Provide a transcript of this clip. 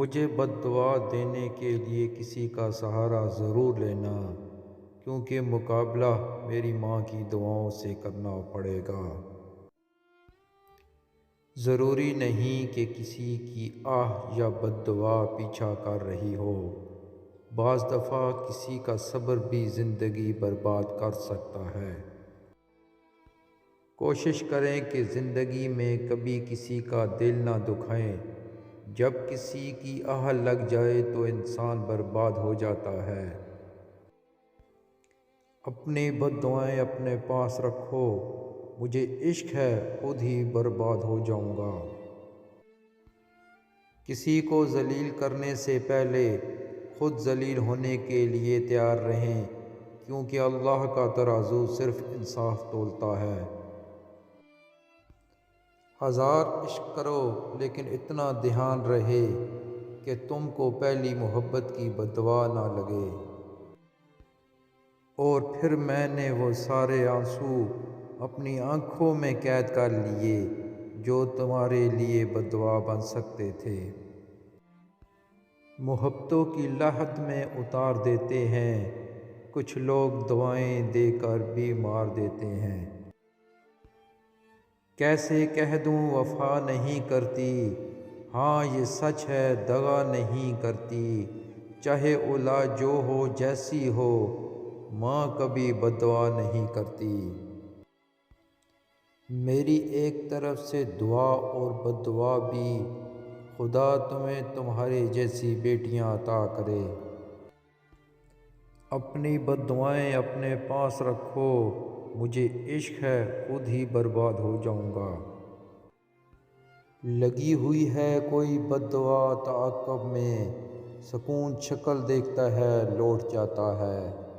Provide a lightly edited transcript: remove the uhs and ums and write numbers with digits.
مجھے بد دعا دینے کے لیے کسی کا سہارا ضرور لینا، کیونکہ مقابلہ میری ماں کی دعاؤں سے کرنا پڑے گا۔ ضروری نہیں کہ کسی کی آہ یا بد دعا پیچھا کر رہی ہو، بعض دفعہ کسی کا صبر بھی زندگی برباد کر سکتا ہے۔ کوشش کریں کہ زندگی میں کبھی کسی کا دل نہ دکھائیں۔ جب کسی کی آہ لگ جائے تو انسان برباد ہو جاتا ہے۔ اپنی بد دعائیں اپنے پاس رکھو، مجھے عشق ہے خود ہی برباد ہو جاؤں گا۔ کسی کو ذلیل کرنے سے پہلے خود ذلیل ہونے کے لیے تیار رہیں، کیونکہ اللہ کا ترازو صرف انصاف تولتا ہے۔ ہزار عشق کرو لیکن اتنا دھیان رہے کہ تم کو پہلی محبت کی بد دعا نہ لگے۔ اور پھر میں نے وہ سارے آنسو اپنی آنکھوں میں قید کر لیے جو تمہارے لیے بد دعا بن سکتے تھے۔ محبتوں کی لحد میں اتار دیتے ہیں، کچھ لوگ دعائیں دے کر بھی مار دیتے ہیں۔ کیسے کہہ دوں وفا نہیں کرتی، ہاں یہ سچ ہے دغا نہیں کرتی، چاہے اولاد جو ہو جیسی ہو، ماں کبھی بد دعا نہیں کرتی۔ میری ایک طرف سے دعا اور بد دعا بھی، خدا تمہیں تمہارے جیسی بیٹیاں عطا کرے۔ اپنی بد دعائیں اپنے پاس رکھو، مجھے عشق ہے خود ہی برباد ہو جاؤں گا۔ لگی ہوئی ہے کوئی بد دعا تعاقب میں، سکون شکل دیکھتا ہے لوٹ جاتا ہے۔